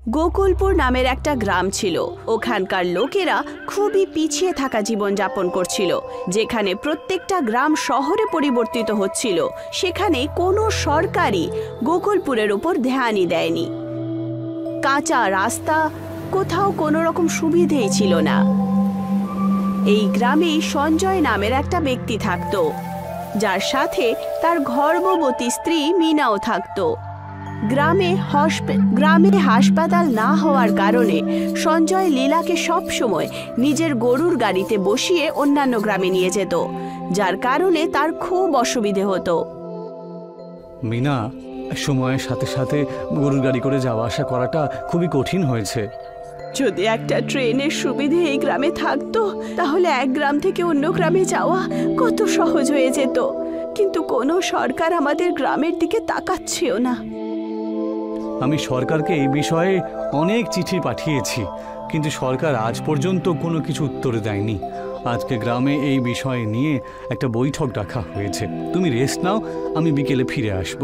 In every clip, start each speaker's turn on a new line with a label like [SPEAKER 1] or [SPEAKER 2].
[SPEAKER 1] গোকুলপুর নামের একটা গ্রাম ছিল। ওখানকার লোকেরা খুবই পিছিয়ে থাকা জীবন যাপন করছিল। যেখানে প্রত্যেকটা গ্রাম শহরে পরিবর্তিত হচ্ছিল, সেখানে কোনো সরকারই গোকুলপুরের উপর ধ্যানই দেয়নি। কাঁচা রাস্তা, কোথাও কোনো রকম সুবিধেই ছিল না। এই গ্রামে সঞ্জয় নামের একটা ব্যক্তি থাকত, যার সাথে তার গর্ভবতী স্ত্রী মিনাও থাকত। গ্রামে হাসপাতাল না হওয়ার কারণে সঞ্জয় লীলাকে সবসময় নিজের গরুর গাড়িতে বসিয়ে অন্যান্য গ্রামে নিয়ে যেত, যার কারণে তার খুব অসুবিধে হতো।
[SPEAKER 2] মিনা, সময়ের সাথে সাথে গরুর গাড়ি করে যাওয়া আসা করাটা খুবই কঠিন হয়েছে।
[SPEAKER 1] যদি একটা ট্রেনের সুবিধে এই গ্রামে থাকতো, তাহলে এক গ্রাম থেকে অন্য গ্রামে যাওয়া কত সহজ হয়ে যেত। কিন্তু কোনো সরকার আমাদের গ্রামের দিকে তাকাচ্ছেও না।
[SPEAKER 2] আমি সরকারকে এই বিষয়ে অনেক চিঠি পাঠিয়েছি, কিন্তু সরকার আজ পর্যন্ত কোনো কিছু উত্তর দেয়নি। আজকে গ্রামে এই বিষয় নিয়ে একটা বৈঠক ডাকা হয়েছে। তুমি রেস্ট নাও, আমি বিকেলে ফিরে আসব।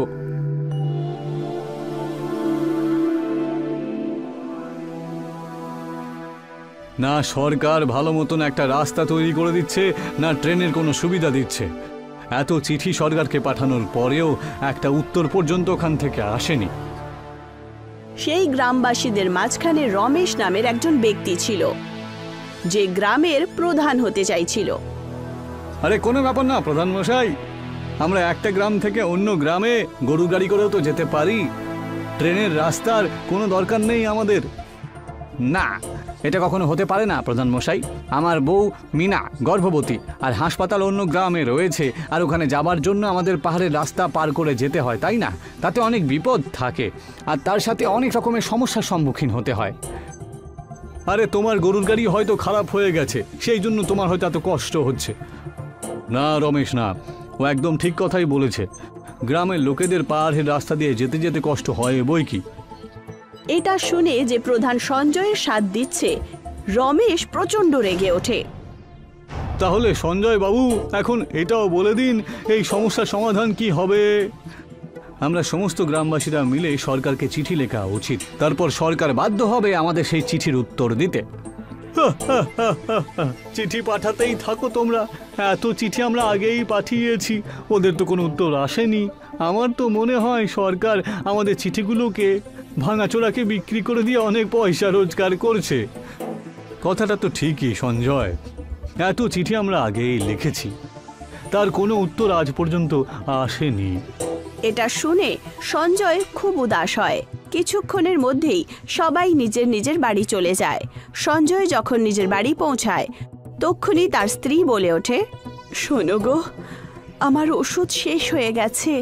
[SPEAKER 2] না সরকার ভালো মতন একটা রাস্তা তৈরি করে দিচ্ছে, না ট্রেনের কোনো সুবিধা দিচ্ছে। এত চিঠি সরকারকে পাঠানোর পরেও একটা উত্তর পর্যন্ত ওখান থেকে আসেনি।
[SPEAKER 1] সেই গ্রামবাসীদের মাঝখানে রমেশ নামের একজন ব্যক্তি ছিল, যে গ্রামের প্রধান হতে চাইছিল।
[SPEAKER 2] আরে কোনো ব্যাপার না প্রধান মশাই, আমরা একটা গ্রাম থেকে অন্য গ্রামে গরু গাড়ি করেও তো যেতে পারি। ট্রেনের রাস্তার কোনো দরকার নেই আমাদের। না, এটা কখনো হতে পারে না প্রধান মশাই। আমার বউ মিনা গর্ভবতী, আর হাসপাতাল অন্য গ্রামে রয়েছে, আর ওখানে যাবার জন্য আমাদের পাহাড়ের রাস্তা পার করে যেতে হয়, তাই না? তাতে অনেক বিপদ থাকে, আর তার সাথে অনেক রকমের সমস্যার সম্মুখীন হতে হয়। আরে তোমার গরুর গাড়ি হয়তো খারাপ হয়ে গেছে, সেই জন্য তোমার হয়তো এত কষ্ট হচ্ছে। না রমেশ, না, ও একদম ঠিক কথাই বলেছে। গ্রামের লোকেদের পাহাড়ের রাস্তা দিয়ে যেতে যেতে কষ্ট হয় বই কি।
[SPEAKER 1] এটা শুনে যে প্রধান সঞ্জয়ের সাথ দিচ্ছে, রমেশ প্রচন্ড রেগে ওঠে।
[SPEAKER 2] তাহলে সঞ্জয় বাবু, এখন এটাও বলে দিন এই সমস্যার সমাধান কি হবে? আমরা সমস্ত গ্রামবাসীরা মিলে সরকারকে চিঠি লেখা উচিত, তারপর সরকার বাধ্য হবে আমাদের সেই চিঠির উত্তর দিতে। চিঠি পাঠাতেই থাকো তোমরা, এত চিঠি আমরা আগেই পাঠিয়েছি, ওদের তো কোনো উত্তর আসেনি। আমার তো মনে হয় সরকার আমাদের চিঠিগুলোকে ভাঙাচোরাকে বিক্রি করে দিয়ে অনেক পয়সা রোজগার করছে। কথাটা তো ঠিকই সঞ্জয়, এত চিঠি আমরা আগেই লিখেছি, তার কোনো উত্তর আজ পর্যন্ত আসেনি।
[SPEAKER 1] এটা শুনে সঞ্জয় খুব উদাস হয়। কিছুক্ষণের মধ্যেই সবাই নিজের নিজের বাড়ি চলে যায়। সঞ্জয় যখন নিজের বাড়ি পৌঁছায়, তক্ষুনি তার স্ত্রী বলে ওঠে, শোনো গো, আমার ওষুধ শেষ হয়ে গেছে,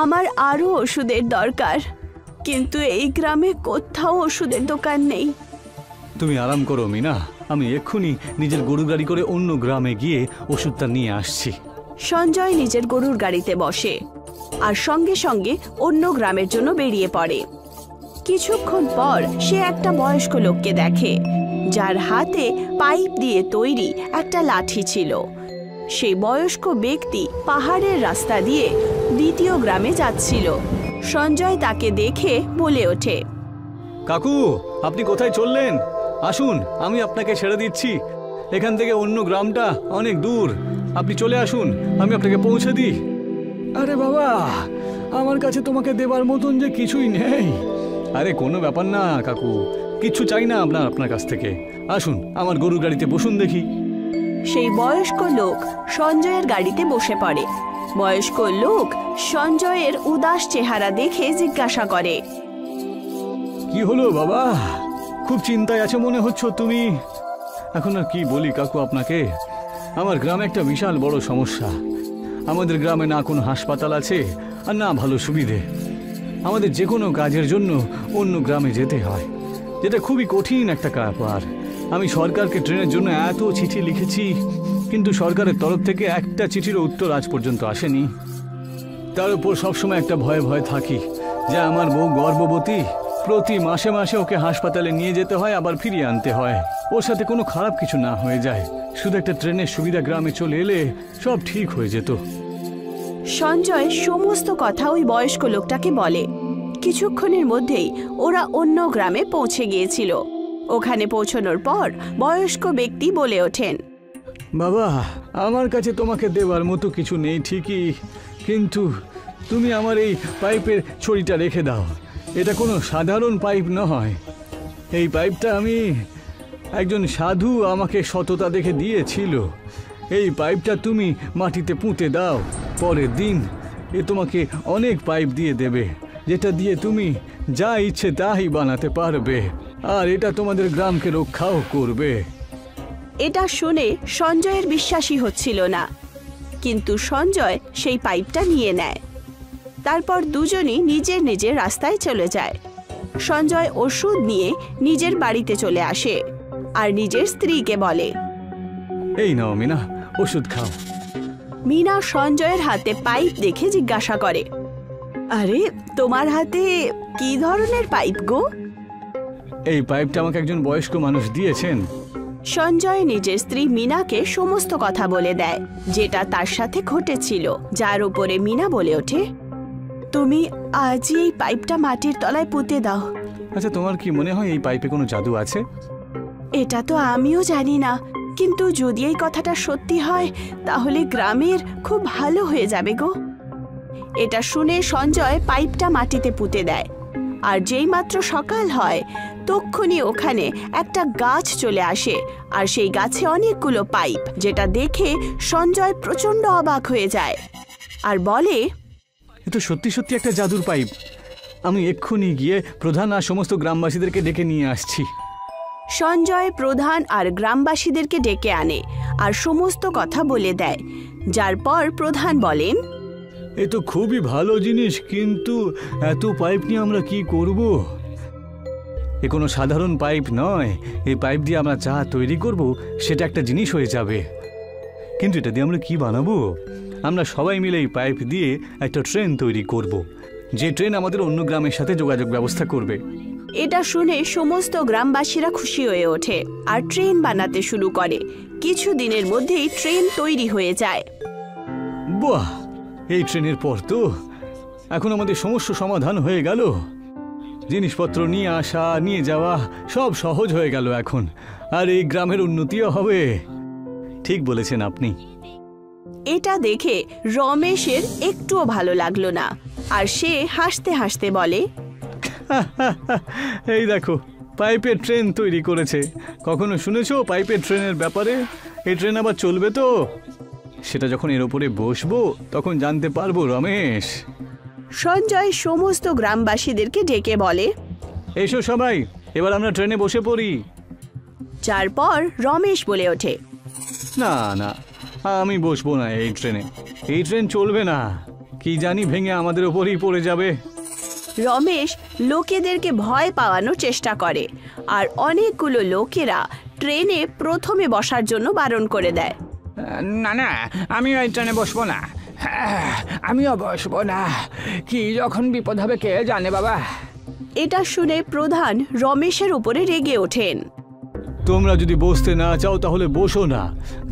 [SPEAKER 1] আমার আরও ওষুধের দরকার, কিন্তু এই গ্রামে কোথাও ওষুধের দোকান নেই।
[SPEAKER 2] তুমি আরাম করো মিনা, আমি এক্ষুনি নিজের গরু গাড়ি করে অন্য গ্রামে গিয়ে ওষুধটা নিয়ে আসছি।
[SPEAKER 1] সঞ্জয় নিজের গরুর গাড়িতে বসে আর সঙ্গে সঙ্গে অন্য গ্রামের জন্য বেরিয়ে পড়ে। কিছুক্ষণ পর সে একটা বয়স্ক লোককে দেখে, যার হাতে পাইপ দিয়ে তৈরি একটা লাঠি ছিল। সেই বয়স্ক ব্যক্তি পাহাড়ের রাস্তা দিয়ে দ্বিতীয় গ্রামে যাচ্ছিল। সঞ্জয় তাকে দেখে বলে ওঠে,
[SPEAKER 2] কাকু, আপনি কোথায় চললেন? আসুন, আমি আপনাকে ছেড়ে দিচ্ছি। এখান থেকে অন্য গ্রামটা অনেক দূর, আপনি চলে আসুন, আমি আপনাকে পৌঁছে দিই। আরে বাবা, আমার কাছে তোমাকে দেবার মতন যে কিছুই নেই। আরে কোনো ব্যাপার না কাকু, কিচ্ছু চাই না আপনার কাছ থেকে। আসুন, আমার গরুর গাড়িতে বসুন দেখি।
[SPEAKER 1] সেই বয়স্ক লোক সঞ্জয়ের গাড়িতে বসে পড়ে। বয়স্ক লোক সঞ্জয়ের উদাস চেহারা দেখে জিজ্ঞাসা করে,
[SPEAKER 2] কি হলো বাবা, খুব চিন্তায় আছে মনে হচ্ছে তুমি। এখন আর কি বলি কাকু আপনাকে, আমার গ্রামে একটা বিশাল বড় সমস্যা। আমাদের গ্রামে না কোনো হাসপাতাল আছে, আর না ভালো সুবিধে। আমাদের যে কোনো কাজের জন্য অন্য গ্রামে যেতে হয়, যেটা খুবই কঠিন একটা ব্যাপার। আমি সরকারকে ট্রেনের জন্য এত চিঠি লিখেছি, কিন্তু সরকারের তরফ থেকে একটা চিঠির উত্তর আজ পর্যন্ত আসেনি। তার উপর সবসময় একটা ভয়ে ভয়ে থাকি যে আমার বউ গর্ভবতী, প্রতি মাসে মাসে ওকে হাসপাতালে নিয়ে যেতে হয়, আবার ফিরিয়ে আনতে হয়। ওর সাথে কোনো খারাপ কিছু না হয়ে যায়। শুধু একটা ট্রেনের সুবিধা গ্রামে চলে এলে সব ঠিক হয়ে যেত।
[SPEAKER 1] সঞ্জয় সমস্ত কথা ওই বয়স্ক লোকটাকে বলে। কিছুক্ষণের মধ্যেই ওরা অন্য গ্রামে পৌঁছে গিয়েছিল। ওখানে পৌঁছানোর পর বয়স্ক ব্যক্তি বলে ওঠেন,
[SPEAKER 2] বাবা, আমার কাছে তোমাকে দেওয়ার মতো কিছু নেই ঠিকই, কিন্তু তুমি আমার এই পাইপের ছড়িটা রেখে দাও। এটা কোনো সাধারণ পাইপ নয়। এই পাইপটা আমি একজন সাধু আমাকে সততা দেখে দিয়েছিল। এই পাইপটা তুমি মাটিতে পুঁতে দাও, পরের দিন এ তোমাকে অনেক পাইপ দিয়ে দেবে, যেটা দিয়ে তুমি যা ইচ্ছে তাই বানাতে পারবে, আর এটা তোমাদের গ্রামকে রক্ষাও করবে।
[SPEAKER 1] এটা শুনে সঞ্জয়ের বিশ্বাসই হচ্ছিল না, কিন্তু সঞ্জয় সেই পাইপটা নিয়ে নেয়। তারপর দুজনই নিজের নিজের রাস্তায় চলে যায়। সঞ্জয় ওষুধ নিয়ে নিজের বাড়িতে চলে আসে আর নিজের স্ত্রীকে বলে,
[SPEAKER 2] এই নাও মিনা, ওষুধ খাও।
[SPEAKER 1] মিনা সঞ্জয়ের হাতে পাইপ দেখে জিজ্ঞাসা করে, আরে তোমার হাতে কি ধরনের পাইপ গো?
[SPEAKER 2] এই পাইপটা আমাকে একজন বয়স্ক মানুষ দিয়েছেন।
[SPEAKER 1] সঞ্জয় নিজের স্ত্রী মিনাকে সমস্ত কথা বলে দেয়, যেটা তার সাথে ঘটেছিল, যার উপরে মিনা বলে ওঠে, তুমি আজই এই পাইপটা মাটির তলায় পুঁতে দাও।
[SPEAKER 2] আচ্ছা, তোমার কি মনে হয় এই পাইপে কোনো জাদু আছে?
[SPEAKER 1] এটা তো আমিও জানি না, কিন্তু যদি এই কথাটা সত্যি হয় তাহলে গ্রামের খুব ভালো হয়ে যাবে গো। এটা শুনে সঞ্জয় পাইপটা মাটিতে পুঁতে দেয়, আর যেই মাত্র সকাল হয় তক্ষুনি ওখানে একটা গাছ চলে আসে, আর সেই গাছে অনেকগুলো পাইপ, যেটা দেখে সঞ্জয় প্রচণ্ড অবাক হয়ে যায় আর বলে,
[SPEAKER 2] এ তো সত্যি সত্যি একটা জাদুর পাইপ। আমি এক্ষুনি গিয়ে প্রধান আর সমস্ত গ্রামবাসীদেরকে ডেকে নিয়ে আসছি।
[SPEAKER 1] সঞ্জয় প্রধান আর গ্রামবাসীদেরকে ডেকে আনে আর সমস্ত কথা বলে দেয়, যার পর প্রধান বলেন,
[SPEAKER 2] এ তো খুবই ভালো জিনিস, কিন্তু এত পাইপ নিয়ে আমরা কি করব? এ কোনো সাধারণ পাইপ নয়। এই পাইপ দিয়ে আমরা চা তৈরি করব, সেটা একটা জিনিস হয়ে যাবে। কিন্তু এটা দিয়ে আমরা কি বানাবো? আমরা সবাই মিলে এই পাইপ দিয়ে একটা ট্রেন তৈরি করব, যে ট্রেন আমাদের অন্য গ্রামের সাথে যোগাযোগ ব্যবস্থা করবে।
[SPEAKER 1] এটা শুনে সমস্ত গ্রামবাসীরা খুশি হয়ে ওঠে আর ট্রেন বানাতে শুরু করে। কিছু দিনের মধ্যেই ট্রেন তৈরি হয়ে যায়।
[SPEAKER 2] বাহ, এই ট্রেনের পর তো এখন আমাদের সমস্যা সমাধান হয়ে গেল। জিনিসপত্র নিয়ে আসা নিয়ে যাওয়া সব সহজ হয়ে গেল এখন, আর এই গ্রামের উন্নতিও হবে। ঠিক বলেছেন আপনি।
[SPEAKER 1] এটা দেখে রমেশের একটুও ভালো লাগলো না, আর সে হাসতে হাসতে বলে,
[SPEAKER 2] এই দেখো, পাইপের ট্রেন তৈরি করেছে। কখনো শুনেছো পাইপের ট্রেনের ব্যাপারে? এই ট্রেন আবার চলবে তো? সেটা যখন এর উপরে বসবো তখন জানতে পারবো রমেশ।
[SPEAKER 1] সঞ্জয় সমস্ত গ্রামবাসীদেরকে ডেকে বলে,
[SPEAKER 2] এসো সবাই, এবার আমরা ট্রেনে বসে পড়ি।
[SPEAKER 1] যার পর রমেশ বলে ওঠে,
[SPEAKER 2] না না, আমি বসবো না এই ট্রেনে। এই ট্রেন চলবে না, কি জানি ভেঙে আমাদের ওপরই পড়ে যাবে।
[SPEAKER 1] রমেশ লোকেদেরকে ভয় পাওয়ানোর চেষ্টা করে, আর অনেকগুলো লোকেরা ট্রেনে প্রথমে বসার জন্য বারণ করে দেয়।
[SPEAKER 3] না না, আমিও এই ট্রেনে বসবো না। আমিও বসবো না, কি যখন বিপদ হবে কে জানে বাবা।
[SPEAKER 1] এটা শুনে প্রধান রমেশের উপরে রেগে ওঠেন।
[SPEAKER 2] তোমরা যদি বসতে না চাও তাহলে বসো না।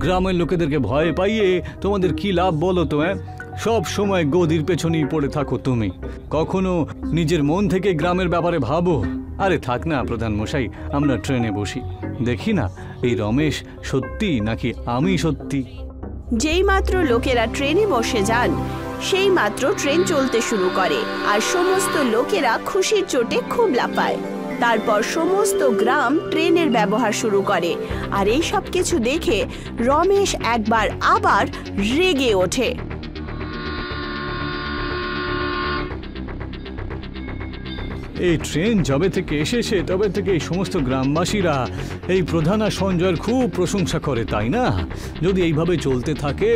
[SPEAKER 2] গ্রামের লোকেদেরকে ভয় পাইয়ে তোমাদের কি লাভ বলো তো? সব সময় গদির পেছনেই পড়ে থাকো তুমি, কখনো নিজের মন থেকে গ্রামের ব্যাপারে ভাবো। আরে থাক না প্রধান মশাই, আমরা ট্রেনে বসি, দেখি না এই রমেশ সত্যি নাকি আমি সত্যি।
[SPEAKER 1] যেই মাত্র লোকেরা ট্রেনে বসে যান সেই মাত্র ট্রেন চলতে শুরু করে, আর সমস্ত লোকেরা খুশির চোটে খুব লাফায়। তারপর সমস্ত গ্রাম ট্রেনের ব্যবহার শুরু করে, আর এই সব কিছু দেখে রমেশ একবার আবার রেগে ওঠে।
[SPEAKER 2] এই ট্রেন যবে থেকে এসেছে তবে থেকে এই সমস্ত গ্রামবাসীরা এই প্রধান আর সঞ্জয়ের খুব প্রশংসা করে, তাই না? যদি এইভাবে চলতে থাকে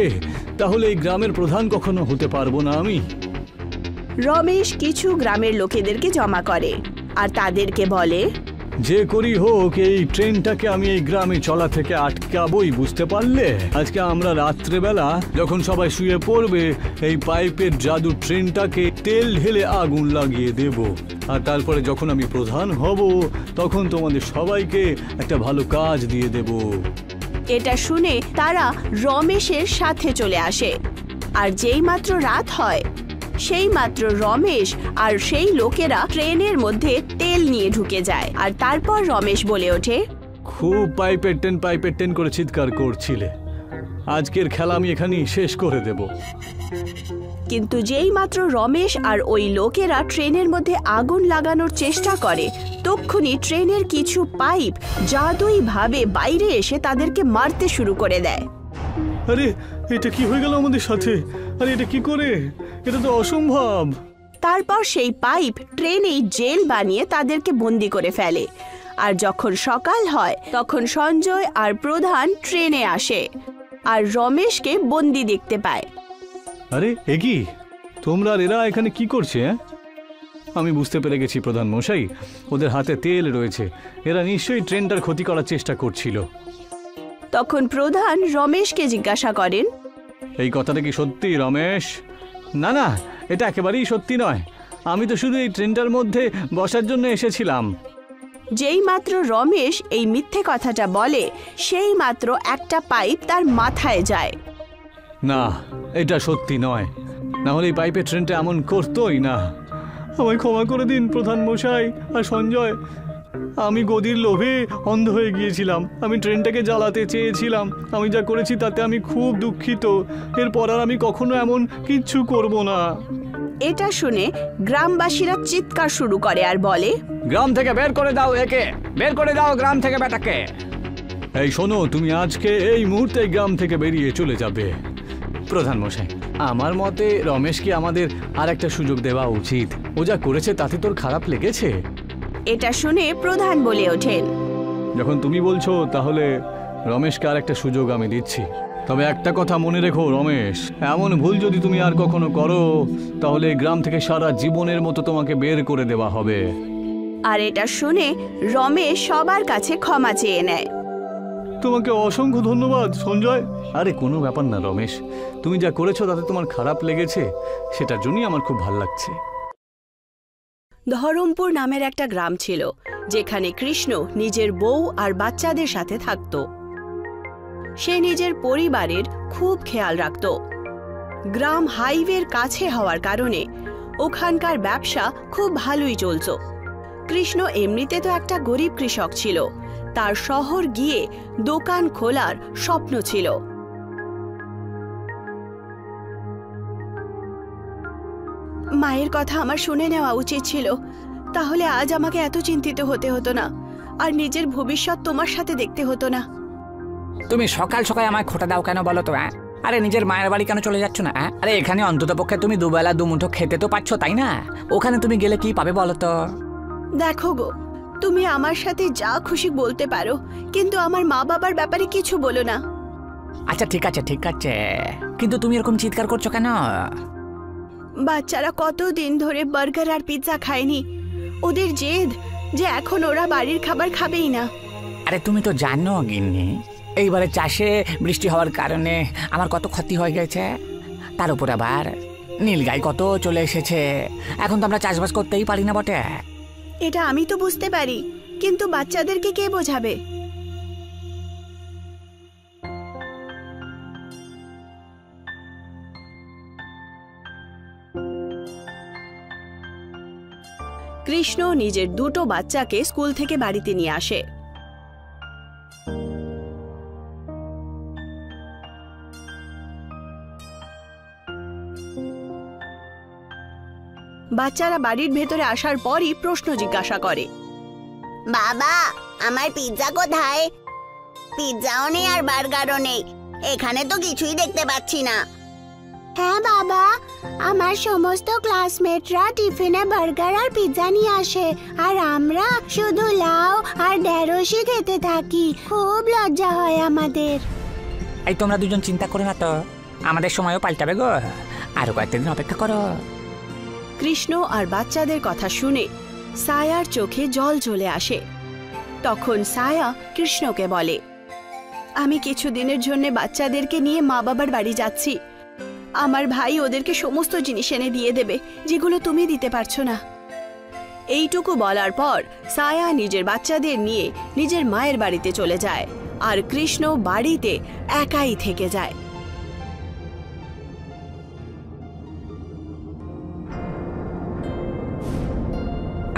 [SPEAKER 2] তাহলে এই গ্রামের প্রধান কখনো হতে পারবো না আমি।
[SPEAKER 1] রমেশ কিছু গ্রামের লোকেদেরকে জমা করে আর তাদেরকে বলে,
[SPEAKER 2] যে করি হোক এই ট্রেনটাকে আমি এই গ্রামে চলা থেকে আটকাবই, বুঝতে পারলে? আজকে আমরা রাত্রেবেলা যখন সবাই শুয়ে পড়বে এই পাইপের জাদু ট্রেনটাকে তেল ঢেলে আগুন লাগিয়ে দেব, আর তারপরে যখন আমি প্রধান হব তখন তোমাদের সবাইকে একটা ভালো কাজ দিয়ে দেব।
[SPEAKER 1] এটা শুনে তারা রমেশের সাথে চলে আসে, আর যেই মাত্র রাত হয় সেই মাত্র রমেশ আর সেই লোকেরা ট্রেনের মধ্যে তেল নিয়ে ঢুকে যায়। আর তারপর রমেশ বলে ওঠে,
[SPEAKER 2] খুব পাইপের টেন করে চিৎকার করছিলে। আজকের খেলা আমি এখানেই শেষ করে দেব।
[SPEAKER 1] কিন্তু যেই মাত্র রমেশ আর ওই লোকেরা ট্রেনের মধ্যে আগুন লাগানোর চেষ্টা করে, তক্ষুনি ট্রেনের কিছু পাইপ জাদুই ভাবে বাইরে এসে তাদেরকে মারতে শুরু করে দেয়।
[SPEAKER 2] আরে এটা কি হয়ে গেল আমাদের সাথে? আরে এটা কি করে? এটা তো অসম্ভব।
[SPEAKER 1] তারপর সেই পাইপ ট্রেনেই জেল বানিয়ে তাদেরকে বন্দি করে ফেলে। আর যখন সকাল হয় তখন সঞ্জয় আর প্রধান ট্রেনে আসে আর রমেশকে বন্দি দেখতে পায়।
[SPEAKER 2] আরে এ কি? তোমরা আর এরা এখানে কি করছে? আমি বুঝতে পেরে গেছি প্রধান মশাই, ওদের হাতে তেল রয়েছে। এরা নিশ্চয়ই ট্রেনটার ক্ষতি করার চেষ্টা করছিল।
[SPEAKER 1] তখন প্রধান রমেশকে জিজ্ঞাসা করেন,
[SPEAKER 2] এই কথাটা কি সত্যি রমেশ? না না, এটা একেবারেই সত্যি নয়। আমি তো শুধু এই ট্রেনটার মধ্যে বসার জন্য এসেছিলাম।
[SPEAKER 1] যেই মাত্র রমেশ এই মিথ্যে কথাটা বলে, সেই মাত্র একটা পাইপ তার মাথায় যায়।
[SPEAKER 2] না, এটা সত্যি নয়, না হলে এই পাইপের ট্রেনটা এমন করতোই না। আমায় ক্ষমা করে দিন প্রধান মশাই আর সঞ্জয়। আমি গদির লোভে অন্ধ হয়ে গিয়েছিলাম। আমি ট্রেনটাকে জ্বালাতে চেয়েছিলাম। আমি যা করেছি তাতে আমি খুব দুঃখিত। এরপর আর আমি কখনো এমন কিচ্ছু করব না।
[SPEAKER 1] এটা শুনে গ্রামবাসীরা চিৎকার শুরু করে আর বলে,
[SPEAKER 3] গ্রাম থেকে বের করে দাও একে, বের করে দাও গ্রাম থেকে বেটাকে।
[SPEAKER 2] এই শোনো, তুমি আজকে এই মুহূর্তে গ্রাম থেকে বেরিয়ে চলে যাবে। প্রধান মশাই, আমার মতে রমেশকে আমাদের আর একটা সুযোগ দেওয়া উচিত। ও যা করেছে তাতে তোর খারাপ লেগেছে?
[SPEAKER 1] এটা শুনে প্রধান বলে ওঠেন,
[SPEAKER 2] যখন তুমি বলছো তাহলে রমেশকে আর একটা সুযোগ আমি দিচ্ছি। তবে একটা কথা মনে রেখো রমেশ, এমন ভুল যদি তুমি আর কখনো করো তাহলে গ্রাম থেকে সারা জীবনের মতো তোমাকে বের করে দেওয়া হবে।
[SPEAKER 1] আর এটা শুনে রমেশ সবার কাছে ক্ষমা চেয়ে নেয়।
[SPEAKER 2] তোমাকে অসংখ্য ধন্যবাদ সঞ্জয়। আরে কোনো ব্যাপার না রমেশ, তুমি যা করেছো তাতে তোমার খারাপ লেগেছে, সেটার জন্যই আমার খুব ভালো লাগছে।
[SPEAKER 1] ধরমপুর নামের একটা গ্রাম ছিল, যেখানে কৃষ্ণ নিজের বউ আর বাচ্চাদের সাথে থাকত। সে নিজের পরিবারের খুব খেয়াল রাখত। গ্রাম হাইওয়ের কাছে হওয়ার কারণে ওখানকার ব্যবসা খুব ভালোই চলত। কৃষ্ণ এমনিতে তো একটা গরিব কৃষক ছিল, তার শহর গিয়ে দোকান খোলার স্বপ্ন ছিল। মায়ের কথা আমার শুনে নেওয়া উচিত ছিল, তাহলে আজ আমাকে এত চিন্তিত হতে হতো না, আর নিজের ভবিষ্যৎ তোমার সাথে দেখতে হতো না।
[SPEAKER 3] তুমি সকাল সকাল আমায় খোটা দাও কেন বলো তো? আরে নিজের মায়ের বাড়ি কেন চলে যাচ্ছ না? আরে এখানে অন্তত পক্ষে তুমি দুবেলা দুমুঠো খেতে তো পাচ্ছ, তাই না? ওখানে তুমি গেলে কি পাবে বলো তো?
[SPEAKER 1] দেখো গো, তুমি আমার সাথে যা খুশি বলতে পারো, কিন্তু আমার মা বাবার ব্যাপারে কিছু বলো না।
[SPEAKER 3] আচ্ছা ঠিক আছে ঠিক আছে, কিন্তু তুমি এরকম চিৎকার করছো কেন?
[SPEAKER 1] বাচ্চারা কতদিন ধরে বার্গার আর পিৎজা খায়নি। ওদের জেদ যে এখন ওরা বাড়ির খাবার খাবেই না।
[SPEAKER 3] আরে তুমি তো জানো গিন্নি, এইবারে চাষে বৃষ্টি হওয়ার কারণে আমার কত ক্ষতি হয়ে গেছে। তার উপর আবার নীলগাই কত চলে এসেছে। এখন তো আমরা চাষবাস করতেই পারি না বটে।
[SPEAKER 1] এটা আমি তো বুঝতে পারি, কিন্তু বাচ্চাদেরকে কে বোঝাবে? কৃষ্ণ নিজের দুটো বাচ্চাকে স্কুল থেকে বাড়িতে নিয়ে আসে। বাচ্চারা বাড়ির ভেতরে আসার পরই প্রশ্ন জিজ্ঞাসা করে,
[SPEAKER 4] বাবা, আমার পিৎজা কোথায়? পিৎজাও নেই আর বার্গারও নেই, এখানে তো কিছুই দেখতে পাচ্ছি না। হ্যাঁ বাবা, আমার সমস্ত ক্লাসমেটরা টিফিনে বার্গার আর পিৎজা নিয়ে আসে, আর আমরা শুধু লাউ আর ঢেঁড়সই খেতে থাকি। খুব লজ্জা হয় আমাদের।
[SPEAKER 3] এই তোমরা দুজন চিন্তা করো না তো, আমাদের সময়ও পাল্টাবে গো, আরো কয়েকদিন অপেক্ষা করো।
[SPEAKER 1] কৃষ্ণ আর বাচ্চাদের কথা শুনে সায়ার চোখে জল চলে আসে। তখন সায়া কৃষ্ণকে বলে, আমি কিছুদিনের জন্য বাচ্চাদেরকে নিয়ে মা বাবার বাড়ি যাচ্ছি। আমার ভাই ওদেরকে সমস্ত জিনিস এনে দিয়ে দেবে, যেগুলো তুমি দিতে পারছো না। এইটুকু বলার পর সায়া নিজের বাচ্চাদের নিয়ে নিজের মায়ের বাড়িতে চলে যায়, আর কৃষ্ণ বাড়িতে একাই থেকে যায়।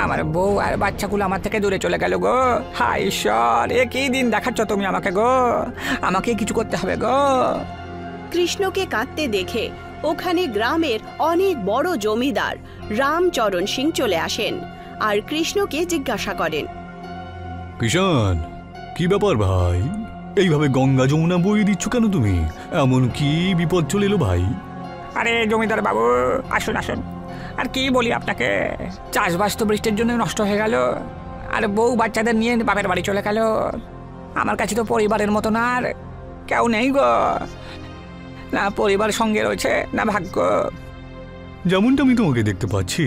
[SPEAKER 3] আমার বউ আর বাচ্চাগুলো আমার থেকে দূরে চলে গেল গো। হায় ঈশ্বর, এ কি দিন দেখাচ্ছ তুমি আমাকে গো, আমাকে কিছু করতে হবে গো।
[SPEAKER 1] কৃষ্ণকে কাঁদতে দেখে ওখানে গ্রামের অনেক বড় জমিদার রামচরণ সিং চলে আসেন আর কৃষ্ণকে জিজ্ঞাসা করেন,
[SPEAKER 2] কিষান, কি ব্যাপার ভাই? এইভাবে গঙ্গা যমুনা বই দিচ্ছ কেন তুমি? এমন কি বিপদ চলে এলো ভাই?
[SPEAKER 3] আরে জমিদার বাবু, আসুন আসুন। আর কি বলি আপনাকে, চাষবাস তো বৃষ্টির জন্য নষ্ট হয়ে গেল, আর বউ বাচ্চাদের নিয়ে বাপের বাড়ি চলে গেল। আমার কাছে তো পরিবারের মতন আর কেউ নেই গো, না পরিবার সঙ্গে রয়েছে না ভাগ্য।
[SPEAKER 2] যেমনটা আমি তোমাকে দেখতে পাচ্ছি,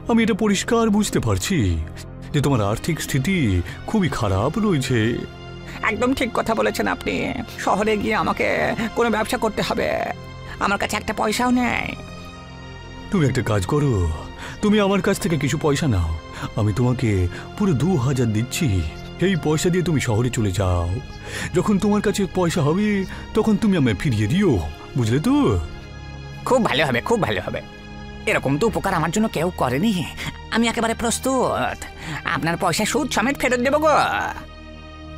[SPEAKER 2] আমি এটা পরিষ্কার বুঝতে পারছি যে তোমার আর্থিক স্থিতি খুবই খারাপ রয়েছে।
[SPEAKER 3] একদম ঠিক কথা বলেছেন আপনি। শহরে গিয়ে আমাকে কোনো ব্যবসা করতে হবে, আমার কাছে একটা পয়সাও নেই।
[SPEAKER 2] তুমি একটা কাজ করো, তুমি আমার কাছ থেকে কিছু পয়সা নাও, আমি তোমাকে পুরো 2000 দিচ্ছি। এই পয়সা দিয়ে তুমি শহরে চলে যাও, যখন তোমার কাছে পয়সা হবে তখন তুমি আমায় ফিরিয়ে দিও, বুঝলে তো?
[SPEAKER 3] খুব ভালো হবে, খুব ভালো হবে। এরকম তো উপকার আমার জন্য কেউ করেনি, আমি একেবারে প্রস্তুত। আপনার পয়সা সুদ সমেত ফেরত দেব গো।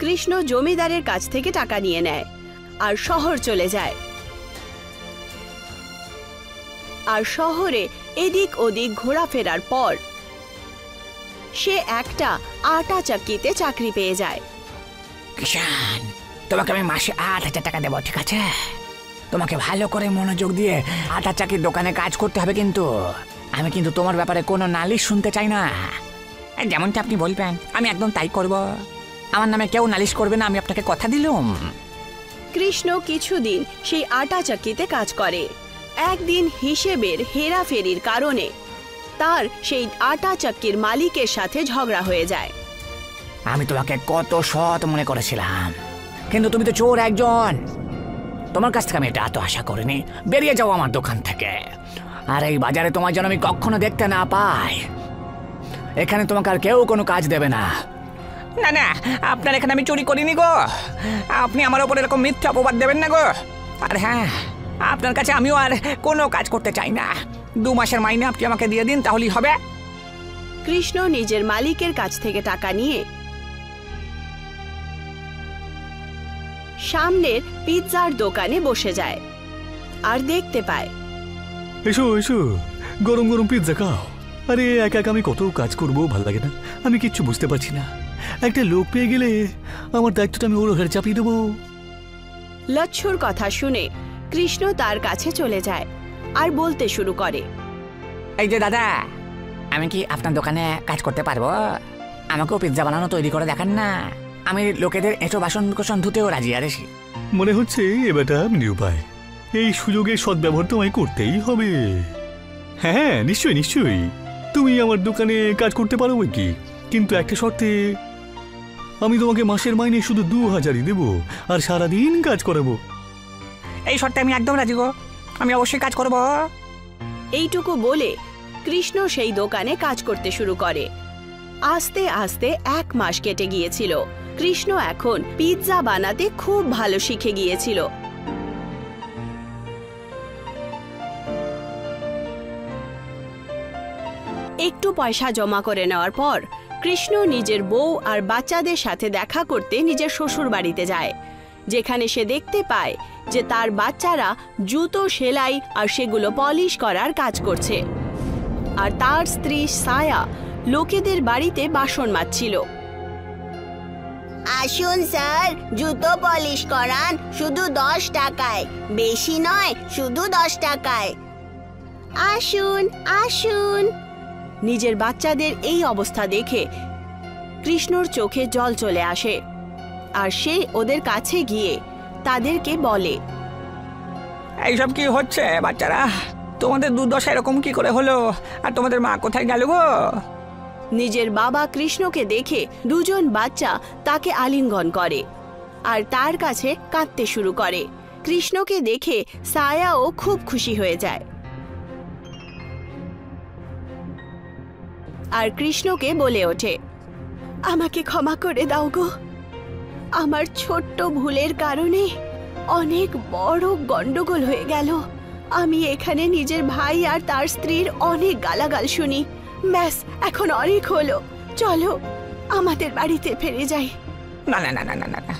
[SPEAKER 1] কৃষ্ণ জমিদারের কাছ থেকে টাকা নিয়ে নেয় আর শহর চলে যায়। আর শহরে এদিক ওদিক ঘোরাফেরার পর সে একটা আটা চাক্কিতে চাকরি পেয়ে যায়।
[SPEAKER 3] কিষান, তোমাকে আমি মাসে 8000 টাকা দেবো, ঠিক আছে? তোমাকে ভালো করে মনোযোগ দিয়ে আটা চাকির দোকানে কাজ করতে হবে, কিন্তু আমি কিন্তু তোমার ব্যাপারে কোনো নালিশ শুনতে চাই না। যেমনটা আপনি বলবেন আমি একদম তাই করব। আমার নামে কেউ নালিশ করবে না, আমি আপনাকে কথা দিলাম।
[SPEAKER 1] কৃষ্ণ কিছুদিন সেই আটা চাক্কিতে কাজ করে। একদিন হিসেবের হেরাফেরির কারণে তার সেই আটা চাক্কির মালিকের সাথে ঝগড়া হয়ে যায়।
[SPEAKER 3] আমি তোমাকে কত সৎ মনে করেছিলাম, কিন্তু তুমি তো চোর একজন। তোমার কাছ থেকে আমি এটা এত আশা করিনি। বেরিয়ে যাও আমার দোকান থেকে, আর এই বাজারে তোমার যেন আমি কখনো দেখতে না পাই। এখানে তোমাকে আর কেউ কোনো কাজ দেবে না। না না, আপনার এখানে আমি চুরি করিনি গো, আপনি আমার ওপর এরকম মিথ্যা অপবাদ দেবেন না গো। আর হ্যাঁ, আপনার কাছে আমিও আর কোনো কাজ করতে চাই না। 2 মাসের মাইনে আপনি আমাকে দিয়ে দিন, তাহলেই হবে।
[SPEAKER 1] কৃষ্ণ নিজের মালিকের কাছ থেকে টাকা নিয়ে সামনের পিৎজার দোকানে বসে যায় আর দেখতে পায়,
[SPEAKER 2] এসো এসো, গরম গরম পিৎজা খাও। আরে একা একা আমি কত কাজ করবো, ভাল লাগে না, আমি কিচ্ছু বুঝতে পারছি না। একটা লোক পেয়ে গেলে আমার দায়িত্বটা আমি ওর ঘরে চাপিয়ে দেবো।
[SPEAKER 1] লচ্ছুর কথা শুনে কৃষ্ণ তার কাছে চলে যায় আর বলতে শুরু করে,
[SPEAKER 3] এই যে দাদা, আমি কি আপনার দোকানে কাজ করতে পারবো? আমাকেও পিৎজা বানানো তৈরি করে দেখান না। আমি লোকেদের এঁটো বাসন কোসন ধুতেও রাজি আছি।
[SPEAKER 2] মনে হচ্ছে এবারটা নিরুপায়, এই সুযোগে সদ্ব্যবহার তোমায় করতেই হবে। হ্যাঁ নিশ্চয়ই নিশ্চয়ই, তুমি আমার দোকানে কাজ করতে পারো বই কি, কিন্তু একটা শর্তে, আমি তোমাকে মাসের মাইনে শুধু 2000ই দেবো আর সারাদিন কাজ করাবো।
[SPEAKER 3] এই শর্তে আমি একদম রাজি গো, আমি অবশ্যই কাজ করব।
[SPEAKER 1] এইটুকু বলে কৃষ্ণ সেই দোকানে কাজ করতে শুরু করে। আস্তে আস্তে 1 মাস কেটে গিয়েছিল। কৃষ্ণ এখন পিৎজা বানাতে খুব ভালো শিখে গিয়েছিল। একটু পয়সা জমা করে নেওয়ার পর কৃষ্ণ নিজের বউ আর বাচ্চাদের সাথে দেখা করতে নিজের শ্বশুর বাড়িতে যায়, যেখানে সে দেখতে পায় যে তার বাচ্চারা জুতো সেলাই আর সেগুলো পলিশ করার কাজ করছে, আর তার স্ত্রী ছায়া লোকেদের বাড়িতে বাসন মাজছিল।
[SPEAKER 4] আসুন স্যার, জুতো পলিশ করান শুধু 10 টাকায়, বেশি নয়, শুধু 10 টাকায়। আসুন আসুন।
[SPEAKER 1] নিজের বাচ্চাদের এই অবস্থা দেখে কৃষ্ণর চোখে জল চলে আসে আর সে ওদের কাছে গিয়ে তাদেরকে বলে,
[SPEAKER 3] এইসব কি হচ্ছে বাচ্চারা? তোমাদের দুর্দশা এরকম কি করে হলো? আর তোমাদের মা কোথায় গেল গো?
[SPEAKER 1] নিজের বাবা কৃষ্ণকে দেখে দুজন বাচ্চা তাকে আলিঙ্গন করে আর তার কাছে কাঁদতে শুরু করে। কৃষ্ণকে দেখে ছায়াও খুব খুশি হয়ে যায় আর কৃষ্ণকে বলে ওঠে, আমাকে ক্ষমা করে দাও গো, আমার ছোট্ট ভুলের কারণে অনেক বড় গন্ডগোল হয়ে গেল। আমি এখানে নিজের ভাই আর তার স্ত্রীর অনেক গালাগাল শুনি, ব্যাস, এখন অনেক হলো, চলো আমাদের বাড়িতে ফিরে যাই।
[SPEAKER 3] না না না না না না,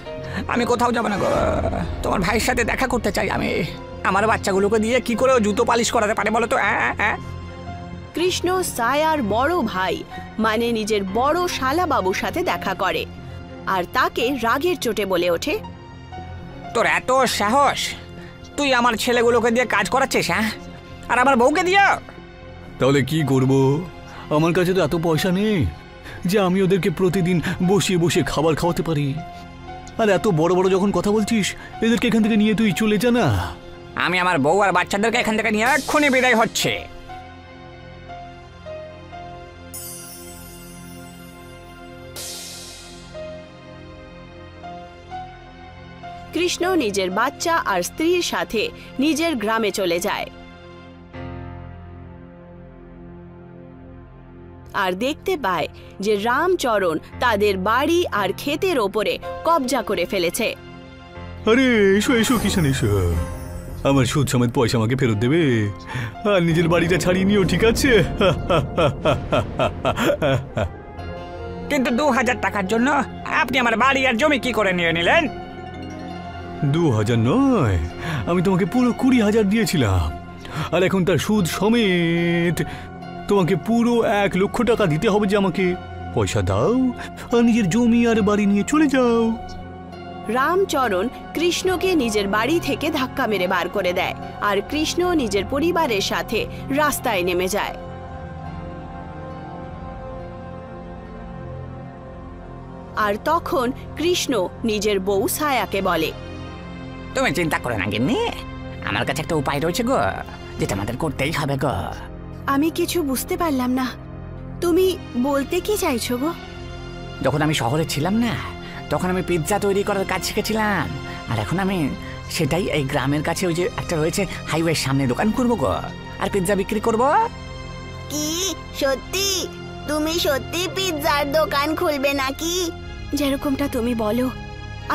[SPEAKER 3] আমি কোথাও যাব না গো। তোমার ভাইয়ের সাথে দেখা করতে চাই আমি। আমার বাচ্চাগুলোকে দিয়ে কি করে জুতো পালিশ করাতে পারে বলো তো?
[SPEAKER 1] কৃষ্ণ সায়ার বড় ভাই মানে নিজের বড় শালাবাবুর সাথে দেখা করে আর তাকে রাগের চোটে বলে ওঠে,
[SPEAKER 3] তোর এত সাহস, তুই আমার ছেলেগুলোকে দিয়ে কাজ করাচ্ছিস? আর আমার বউকে দিয়ে?
[SPEAKER 2] তাহলে কি করব? আমার কাছে তো এত পয়সা নেই যে আমি ওদেরকে প্রতিদিন বসিয়ে বসিয়ে খাবার খাওয়াতে পারি। আর এত বড় বড় যখন কথা বলছিস, এদেরকে এখান থেকে নিয়ে তুই চলে যা না।
[SPEAKER 3] আমি আমার বউ আর বাচ্চাদেরকে এখান থেকে নিয়ে এক্ষুনি বিদায় হচ্ছে।
[SPEAKER 1] কৃষ্ণ নিজের বাচ্চা আর স্ত্রীর সাথে নিজের গ্রামে চলে যায় আর দেখতে পায় যে রামচরণ তাদের বাড়ি আর ক্ষেতের ওপরে কবজা করে ফেলেছে।
[SPEAKER 2] আরে এসো এসো কিষান, এসো। আমার সুদ সমেত পয়সা আমাকে ফেরত দেবে আর নিজের বাড়িটা ছাড়িয়ে নিও, ঠিক আছে?
[SPEAKER 3] কিন্তু 2000 টাকার জন্য আপনি আমার বাড়ি আর জমি কি করে নিয়ে নিলেন?
[SPEAKER 2] 2000 নয়, আমি তোমাকে পুরো 20,000 দিয়েছিলাম আর এখন তার সুদ সমেত তোমাকে পুরো 1 লক্ষ টাকা দিতে হবে। যে আমাকে পয়সা দাও আর নিজের জমি আর বাড়ি নিয়ে চলে যাও।
[SPEAKER 1] রামচরণ কৃষ্ণকে নিজের বাড়ি থেকে ধাক্কা মেরে বার করে দেয় আর কৃষ্ণ নিজের পরিবারের সাথে রাস্তায় নেমে যায়। আর তখন কৃষ্ণ নিজের বউ ছায়াকে বলে,
[SPEAKER 3] তুমি চিন্তা করে না গিন্নি, আমার কাছে একটা উপায় রয়েছে গো, যেটা আমাদের করতেই হবে গো।
[SPEAKER 1] আমি কিছু বুঝতে পারলাম না, তুমি বলতে কি চাইছো গো?
[SPEAKER 3] যখন আমি শহরে ছিলাম না, তখন আমি পিৎজা তৈরি করার কাজ শিখেছিলাম। আর এখন আমি সেটাই এই গ্রামের কাছে ওই যে একটা রয়েছে হাইওয়ের সামনে দোকান করবো গো, আর পিৎজা বিক্রি করব।
[SPEAKER 4] কি সত্যি? তুমি সত্যি পিৎজার দোকান খুলবে নাকি?
[SPEAKER 1] যেরকমটা তুমি বলো,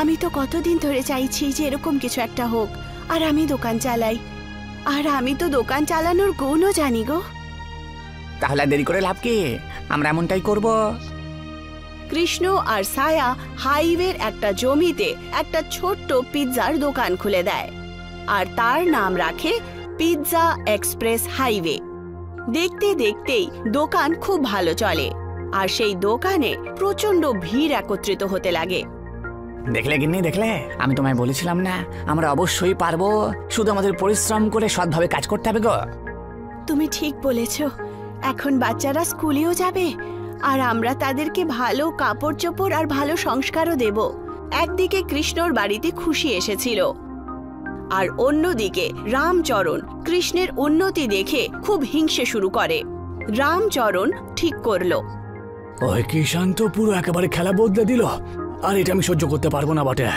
[SPEAKER 1] আমি তো কতদিন ধরে চাইছি যে এরকম কিছু একটা হোক আর আমি দোকান চালাই, আর আমি তো দোকান চালানোর গুণও জানি গো।
[SPEAKER 3] তাহলে দেরি করে লাভ কি, আমরা এমনটাই করব।
[SPEAKER 1] কৃষ্ণ আর ছায়া হাইওয়ের একটা জমিতে একটা ছোট্ট পিৎজার দোকান খুলে দেয় আর তার নাম রাখে পিৎজা এক্সপ্রেস হাইওয়ে। দেখতে দেখতেই দোকান খুব ভালো চলে আর সেই দোকানে প্রচন্ড ভিড় একত্রিত হতে লাগে।
[SPEAKER 3] দেখলে গিন্নি, দেখলে? আমি তোমায় বলেছিলাম না, আমরা অবশ্যই পারবো, শুধু আমাদের পরিশ্রম করে সৎভাবে কাজ করতে হবে গো।
[SPEAKER 1] তুমি ঠিক বলেছ, এখন বাচ্চারা স্কুলেও যাবে আর আমরা তাদেরকে ভালো কাপড় চোপড় আর ভালো সংস্কারও দেব। একদিকে কৃষ্ণর বাড়িতে খুশি এসেছিল আর অন্যদিকে রামচরণ কৃষ্ণের উন্নতি দেখে খুব হিংসে শুরু করে। রামচরণ ঠিক করলো,
[SPEAKER 2] ওই কিষান তো পুরো একেবারে খেলা বদলে দিল, আর এটা আমি সহ্য করতে পারবো না বটে।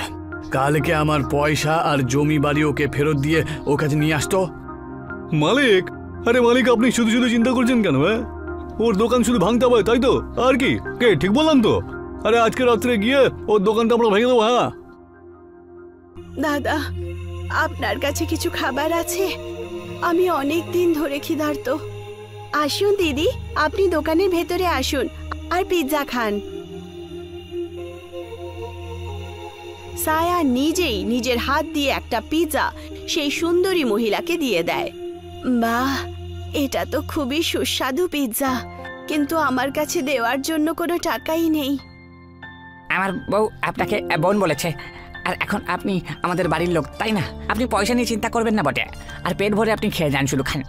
[SPEAKER 2] কালকে আমার পয়সা আর জমি বাড়ি ওকে ফেরত দিয়ে ও কাছে নিয়ে আসতো। মালিক, আরে মালিক, আপনি শুধু শুধু চিন্তা করছেন কেন? ওর দোকান শুধু ভাঙতে হবে, তাই তো? আর কি? কে ঠিক বললাম তো? আরে আজকে রাত্রে গিয়ে ওর দোকানটা আমরা ভেঙে দেবো। হ্যাঁ
[SPEAKER 1] দাদা, আপনার কাছে কিছু খাবার আছে? আমি অনেক দিন ধরে ক্ষিধার্ত। আসুন দিদি, আপনি দোকানের ভেতরে আসুন আর পিৎজা খান। ছায়া নিজেই নিজের হাত দিয়ে একটা পিৎজা সেই সুন্দরী মহিলাকে দিয়ে দেয়। বাহ, এটা তো খুবই সুস্বাদু পিৎজা, কিন্তু আমার কাছে দেওয়ার জন্য কোনো টাকাই নেই।
[SPEAKER 3] আমার বউ আপনাকে বোন বলেছে, আর এখন আপনি আমাদের বাড়ির লোক, তাই না? আপনি পয়সা নিয়ে চিন্তা করবেন না বটে, আর পেট ভরে আপনি খেয়ে যান, শুধু খান।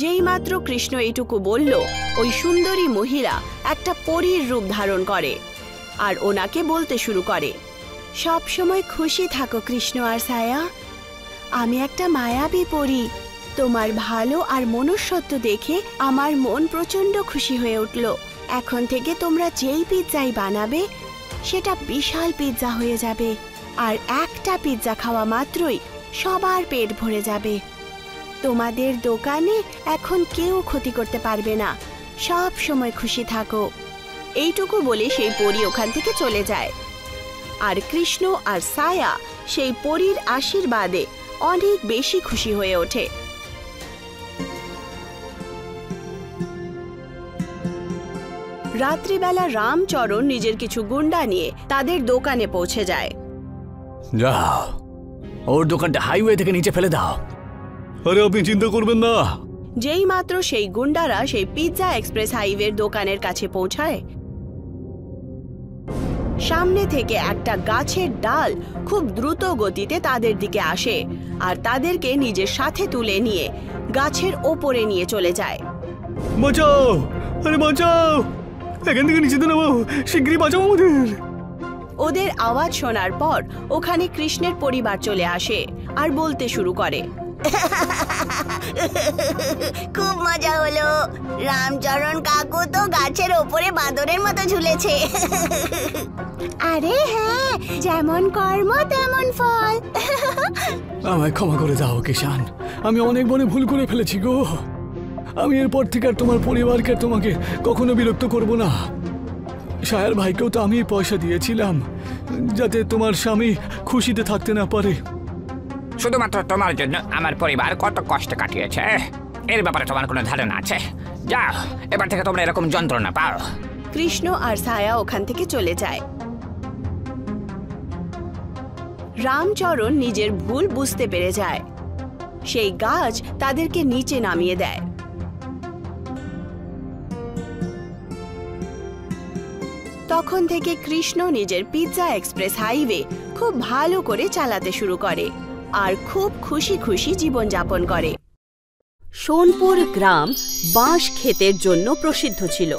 [SPEAKER 1] যেই মাত্র কৃষ্ণ এইটুকু বলল, ওই সুন্দরী মহিলা একটা পরীর রূপ ধারণ করে আর ওনাকে বলতে শুরু করে, সব সময় খুশি থাকো কৃষ্ণ আর ছায়া, আমি একটা মায়াবী পরী। তোমার ভালো আর মনুষ্যত্ব দেখে আমার মন প্রচন্ড খুশি হয়ে উঠল। এখন থেকে তোমরা যেই পিৎজাই বানাবে সেটা বিশাল পিৎজা হয়ে যাবে, আর একটা পিৎজা খাওয়া মাত্রই সবার পেট ভরে যাবে। তোমাদের দোকানে এখন কেউ ক্ষতি করতে পারবে না, সব সময় খুশি থাকো। এইটুকু বলে সেই পরী ওখান থেকে চলে যায় আর কৃষ্ণ আর ছায়া সেই পরীর আশীর্বাদে অনেক বেশি খুশি হয়ে ওঠে। রাত্রিবেলা রামচরণ নিজের কিছু গুন্ডা নিয়ে তাদের দোকানে পৌঁছে যায়।
[SPEAKER 3] যাও, ওর দোকানটা হাইওয়ে থেকে নিচে ফেলে দাও।
[SPEAKER 2] আরে আপনি চিন্তা করবেন না।
[SPEAKER 1] যেই মাত্র সেই গুন্ডারা সেই পিৎজা এক্সপ্রেস হাইওয়ের দোকানের কাছে পৌঁছায়, সামনে থেকে একটা গাছের ডাল খুব দ্রুত গতিতে তাদের দিকে আসে আর তাদেরকে নিজের সাথে তুলে নিয়ে গাছের ওপরে নিয়ে চলে যায়।
[SPEAKER 2] বাঁচাও, আরে বাঁচাও, এখান থেকে নিচে নামাও, শিগগিরই বাঁচাও আমাদের।
[SPEAKER 1] ওদের আওয়াজ শোনার পর ওখানে কৃষ্ণের পরিবার চলে আসে আর বলতে শুরু করে,
[SPEAKER 4] খুব মজা হলো। রামচরণ কাকু তো গাছের ওপরে বাঁদরের মতো ঝুলেছে। আরে হ্যাঁ, যেমন কর্ম তেমন ফল।
[SPEAKER 2] আমায় ক্ষমা করে দাও কিষান, আমি অনেক বড় ভুল করে ফেলেছি গো। আমি এরপর থেকে আর তোমার পরিবারকে তোমাকে কখনো বিরক্ত করব না। শায়ের ভাইকেও তো আমি পয়সা দিয়েছিলাম যাতে তোমার স্বামী খুশিতে থাকতে না পারে।
[SPEAKER 3] শুধুমাত্র তোমার জন্য আমার পরিবার কত কষ্ট কাটিয়েছে, এর ব্যাপারে তোমার কোনো ধারণা আছে? যাও, এবার থেকে তোমরা এরকম যন্ত্রণা পাও।
[SPEAKER 1] কৃষ্ণ আর ছায়া ওখান থেকে চলে যায়। রামচরণ নিজের ভুল বুঝতে পেরে যায়। সেই গাছ তাদেরকে নিচে নামিয়ে দেয়। তখন থেকে কৃষ্ণ নিজের পিৎজা এক্সপ্রেস হাইওয়ে খুব ভালো করে চালাতে শুরু করে আর খুব খুশি খুশি জীবনযাপন করে। সোনপুর গ্রাম বাঁশ ক্ষেতের জন্য প্রসিদ্ধ ছিল।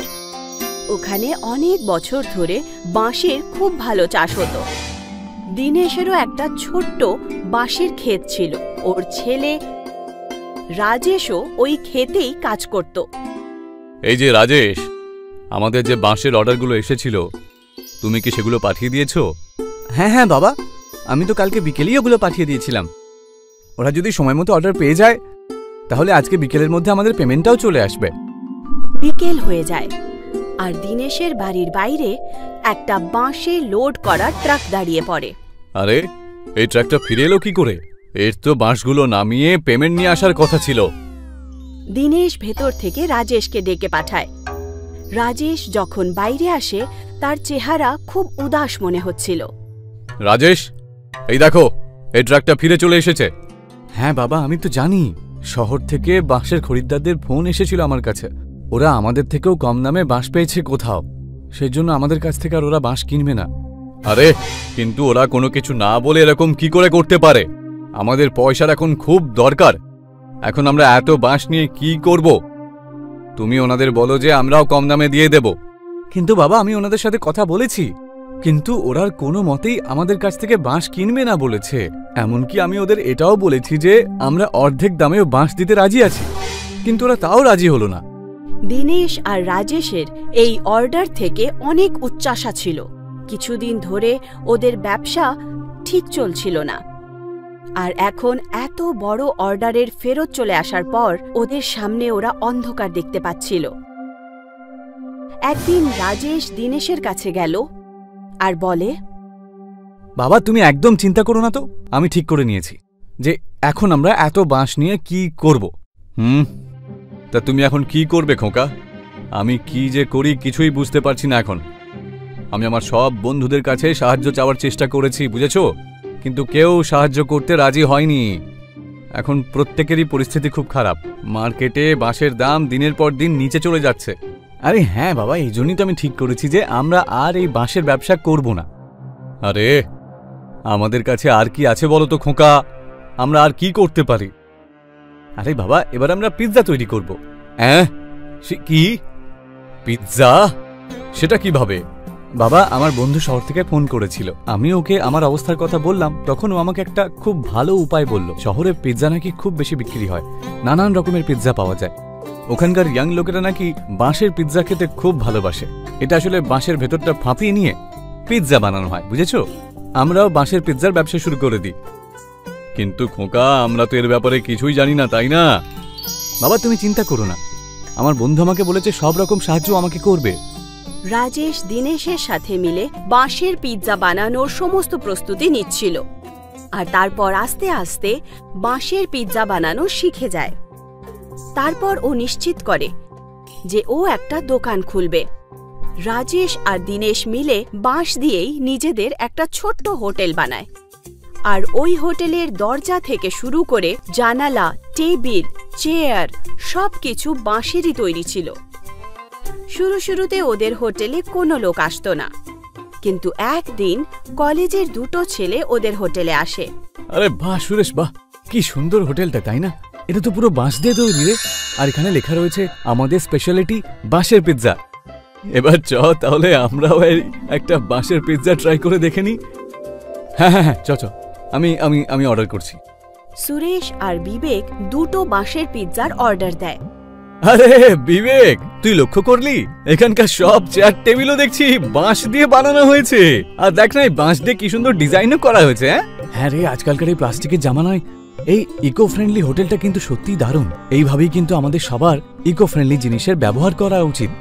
[SPEAKER 1] ওখানে অনেক বছর ধরে বাঁশের খুব ভালো চাষ হতো। দীনেশেরও একটা ছোট্ট বাঁশের ক্ষেত ছিল। ওর ছেলে রাজেশও ওই ক্ষেতেই কাজ করত।
[SPEAKER 2] এই যে রাজেশ, আমাদের যে বাঁশের অর্ডারগুলো এসেছিল, তুমি কি সেগুলো পাঠিয়ে দিয়েছো?
[SPEAKER 5] হ্যাঁ হ্যাঁ বাবা, আমি তো কালকে বিকেলেই ওগুলো পাঠিয়ে দিয়েছিলাম। ওরা যদি সময় মতো অর্ডার পেয়ে যায় তাহলে আজকে বিকেলের মধ্যে আমাদের পেমেন্টটাও চলে আসবে।
[SPEAKER 1] বিকেল হয়ে যায় আর দীনেশের বাড়ির বাইরে একটা বাঁশে লোড করা ট্রাক দাঁড়িয়ে পড়ে।
[SPEAKER 2] আরে, এই ট্রাকটা ফিরে এলো কি করে? এর তো বাঁশগুলো নামিয়ে পেমেন্ট নিয়ে আসার কথা ছিল।
[SPEAKER 1] দীনেশ ভেতর থেকে রাজেশকে ডেকে পাঠায়। রাজেশ যখন বাইরে আসে তার চেহারা খুব উদাস মনে হচ্ছিল।
[SPEAKER 2] রাজেশ, এই দেখো, এই ট্রাকটা ফিরে চলে এসেছে।
[SPEAKER 5] হ্যাঁ বাবা, আমি তো জানি। শহর থেকে বাঁশের খরিদ্দারদের ফোন এসেছিল আমার কাছে। ওরা আমাদের থেকেও কম দামে বাঁশ পেয়েছে কোথাও, সেই জন্য আমাদের কাছ থেকে আর ওরা বাঁশ কিনবে না।
[SPEAKER 2] আরে, কিন্তু ওরা কোনো কিছু না বলে এরকম কি করে করতে পারে? আমাদের পয়সার এখন খুব দরকার। এখন আমরা এত বাঁশ নিয়ে কি করব? তুমি ওনাদের বলো যে আমরাও কম দামে দিয়ে দেব।
[SPEAKER 5] কিন্তু বাবা, আমি ওনাদের সাথে কথা বলেছি, কিন্তু ওরা কোনো মতেই আমাদের কাছ থেকে বাঁশ কিনবে না বলেছে। এমনকি আমি ওদের এটাও বলেছি যে আমরা অর্ধেক দামেও বাঁশ দিতে রাজি আছি, কিন্তু ওরা তাও রাজি হলো না।
[SPEAKER 1] দীনেশ আর রাজেশের এই অর্ডার থেকে অনেক উচ্চাশা ছিল। কিছুদিন ধরে ওদের ব্যবসা ঠিক চলছিল না, আর এখন এত বড় অর্ডারের ফেরত চলে আসার পর ওদের সামনে ওরা অন্ধকার দেখতে পাচ্ছিল। একদিন রাজেশ দীনেশের কাছে গেল আর বলে,
[SPEAKER 5] বাবা তুমি একদম চিন্তা করো না তো, আমি ঠিক করে নিয়েছি যে এখন আমরা এত বাঁশ নিয়ে কি করব।
[SPEAKER 2] তা তুমি এখন কি করবে খোকা? আমি কি যে করি কিছুই বুঝতে পারছি না এখন। আমি আমার সব বন্ধুদের কাছে সাহায্য চাওয়ার চেষ্টা করেছি, বুঝেছো, কিন্তু কেউ সাহায্য করতে রাজি হয়নি। এখন প্রত্যেকেরই পরিস্থিতি খুব খারাপ। মার্কেটে বাঁশের দাম দিনের পর দিন নিচে চলে যাচ্ছে।
[SPEAKER 5] আরে হ্যাঁ বাবা, এই জন্যই তো আমি ঠিক করেছি যে আমরা আর এই বাঁশের ব্যবসা করব না।
[SPEAKER 2] আরে, আমাদের কাছে আর কি আছে বলো তো খোকা? আমরা আর কি করতে পারি?
[SPEAKER 5] আরে বাবা, এবার আমরা পিৎজা তৈরি করব।
[SPEAKER 2] হ্যাঁ, কি পিৎজা? সেটা কিভাবে?
[SPEAKER 5] বাবা, আমার বন্ধু শহর থেকে ফোন করেছিল, আমি ওকে আমার অবস্থার কথা বললাম, তখন ও আমাকে একটা খুব ভালো উপায় বলল। শহরে পিৎজা নাকি খুব বেশি বিক্রি হয়, নানান রকমের পিৎজা পাওয়া যায়। ওখানকার ইয়াং লোকেরা নাকি বাঁশের পিৎজা খেতে খুব ভালোবাসে। এটা আসলে বাঁশের ভেতরটা ফাঁপিয়ে নিয়ে পিৎজা বানানো হয়, বুঝেছো? আমরাও বাঁশের পিৎজার ব্যবসা শুরু করে দিই।
[SPEAKER 2] কিন্তু খোকা, আমরা তো এর ব্যাপারে কিছুই জানি না, তাই না?
[SPEAKER 5] বাবা তুমি চিন্তা করো না, আমার বন্ধু আমাকে বলেছে সব রকম সাহায্য আমাকে করবে।
[SPEAKER 1] রাজেশ দীনেশের সাথে মিলে বাঁশের পিৎজা বানানোর সমস্ত প্রস্তুতি নিচ্ছিল, আর তারপর আস্তে আস্তে বাঁশের পিৎজা বানানো শিখে যায়। তারপর ও নিশ্চিত করে যে ও একটা দোকান খুলবে। রাজেশ আর দীনেশ মিলে বাঁশ দিয়েই নিজেদের একটা ছোট্ট হোটেল বানায়। আর ওই হোটেলের দরজা থেকে শুরু করে জানালা, টেবিল, চেয়ার সবকিছু বাঁশেরই তৈরি ছিল। শুরুতে ওদের হোটেলে কোনো লোক আসতো না, কিন্তু একদিন কলেজের দুটো ছেলে ওদের হোটেলে আসে।
[SPEAKER 5] আরে বাহ সুরেশ, বাহ কি সুন্দর হোটেলটা, তাই না? এটা তো পুরো বাঁশ দিয়ে তৈরি রে। আর এখানে লেখা রয়েছে আমাদের স্পেশালিটি বাঁশের পিৎজা। এবার চ তাহলে আমরাও একটা বাঁশের পিৎজা ট্রাই করে দেখে নি। হ্যাঁ হ্যাঁ হ্যাঁ, চ চ, আমি আমি আমি অর্ডার করছি।
[SPEAKER 1] সুরেশ আর বিবেক দুটো বাঁশের পিৎজার অর্ডার দেয়।
[SPEAKER 5] আরে বিবেক, তুই লক্ষ্য করলি এখানকার সব চেয়ার টেবিলও দেখছি বাঁশ দিয়ে বানানো হয়েছে। আর দেখ না, এই বাঁশ দিয়ে কি সুন্দর ডিজাইনও করা হয়েছে। হ্যাঁ রে, আজকালকার এই প্লাস্টিকের জামানায় এই ইকো ফ্রেন্ডলি হোটেলটা কিন্তু সত্যিই দারুণ। এইভাবেই কিন্তু আমাদের সবার ইকো ফ্রেন্ডলি জিনিসের ব্যবহার করা উচিত।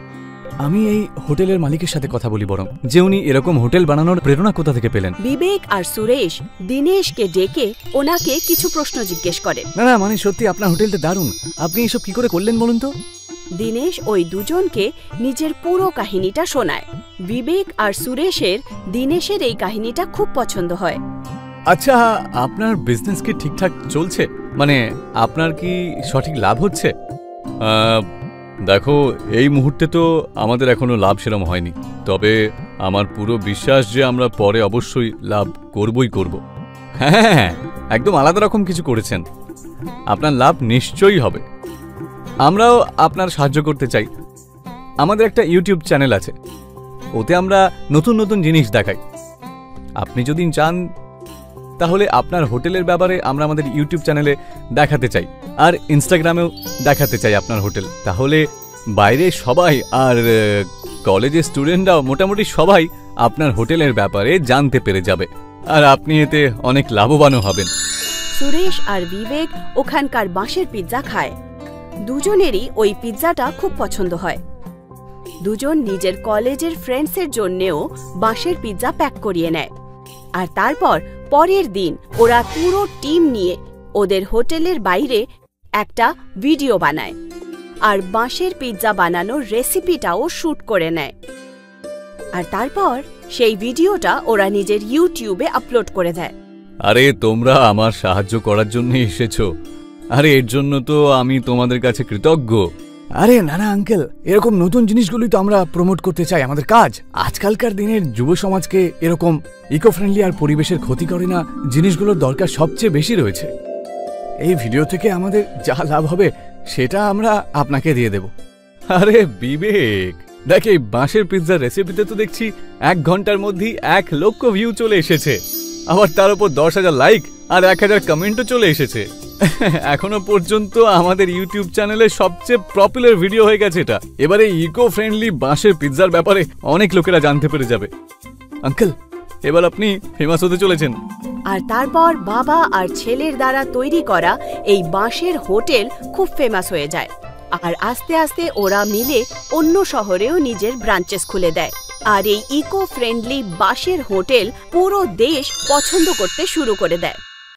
[SPEAKER 5] আমি এই হোটেলের মালিকের সাথে কথা বলি বরং, যে উনি এরকম হোটেল বানানোর প্রেরণা কোথা থেকে পেলেন।
[SPEAKER 1] বিবেক আর সুরেশ দীনেশকে ডেকে ওনাকে কিছু প্রশ্ন জিজ্ঞেস করে।
[SPEAKER 5] না না, মানে সত্যি আপনার হোটেলটা দারুণ, আপনি এসব কি করে করলেন বলুন তো?
[SPEAKER 1] দীনেশ ওই দুজনকে নিজের পুরো কাহিনীটা শোনায়। বিবেক আর সুরেশের দীনেশের এই কাহিনীটা খুব পছন্দ হয়।
[SPEAKER 5] আচ্ছা, আপনার বিজনেস কি ঠিকঠাক চলছে? মানে আপনার কি সঠিক লাভ হচ্ছে? দেখো, এই মুহূর্তে তো আমাদের এখনো লাভ সেরকম হয়নি, তবে আমার পুরো বিশ্বাস যে আমরা পরে অবশ্যই লাভ করবই করব। হ্যাঁ, একদম আলাদা রকম কিছু করেছেন, আপনার লাভ নিশ্চয়ই হবে। আমরাও আপনার সাহায্য করতে চাই। আমাদের একটা ইউটিউব চ্যানেল আছে, ওতে আমরা নতুন নতুন জিনিস দেখাই। আপনি যদি চান তাহলে আপনার হোটেলের ব্যাপারে আমরা আমাদের ইউটিউব চ্যানেলে দেখাতে চাই, আর ইনস্টাগ্রামেও দেখাতে চাই আপনার হোটেল। তাহলে বাইরে সবাই আর কলেজের স্টুডেন্টরাও মোটামুটি সবাই আপনার হোটেলের ব্যাপারে জানতে পেরে যাবে, আর আপনি এতে অনেক লাভবানও হবেন।
[SPEAKER 1] সুরেশ আর বিবেক ওখানকার বাঁশের পিৎজা খায়। দুজনেরই ওই পিৎজাটা খুব পছন্দ হয়। দুজন নিজের কলেজের ফ্রেন্ডসের জন্যেও বাঁশের পিৎজা প্যাক করিয়ে নেয়। আর তারপর পরের দিন ওরা পুরো টিম নিয়ে ওদের হোটেলের বাইরে একটা ভিডিও বানায়, আর বাঁশের পিৎজা বানানোর রেসিপিটাও শুট করে নেয়। আর তারপর সেই ভিডিওটা ওরা নিজের ইউটিউবে আপলোড করে দেয়।
[SPEAKER 5] আরে তোমরা আমার সাহায্য করার জন্য এসেছো, আরে এর জন্য তো আমি তোমাদের কাছে কৃতজ্ঞ। আরে না না আঙ্কেল, এরকম নতুন জিনিসগুলোই তো আমরা প্রমোট করতে চাই, আমাদের কাজ। আজকালকার দিনের যুব সমাজকে এরকম ইকো ফ্রেন্ডলি আর পরিবেশের ক্ষতি করে না জিনিসগুলোর দরকার সবচেয়ে বেশি রয়েছে। এই ভিডিও থেকে আমাদের যা লাভ হবে সেটা আমরা আপনাকে দিয়ে দেব। আরে বিবেক, দেখ এই বাঁশের পিৎজার রেসিপিতে তো দেখছি 1 ঘন্টার মধ্যেই 1 লক্ষ ভিউ চলে এসেছে, আবার তার উপর 10,000 লাইক আর 1000 কমেন্টও চলে এসেছে। এখনো পর্যন্ত আমাদের ইউটিউব চ্যানেলে সবচেয়ে পপুলার ভিডিও হয়ে গেছে এটা। এবারে ইকো ফ্রেন্ডলি বাঁশের পিৎজার ব্যাপারে অনেক লোকেরা জানতে পেরে যাবে। আঙ্কেল, এবার আপনি ফেমাস হতে চলেছেন।
[SPEAKER 1] আর তারপর বাবা আর ছেলের দ্বারা তৈরি করা এই বাঁশের হোটেল খুব ফেমাস হয়ে যায়। আর আস্তে আস্তে ওরা মিলে অন্য শহরেও নিজের ব্রাঞ্চেস খুলে দেয়। আর এই ইকো ফ্রেন্ডলি বাঁশের হোটেল পুরো দেশ পছন্দ করতে শুরু করে দেয়।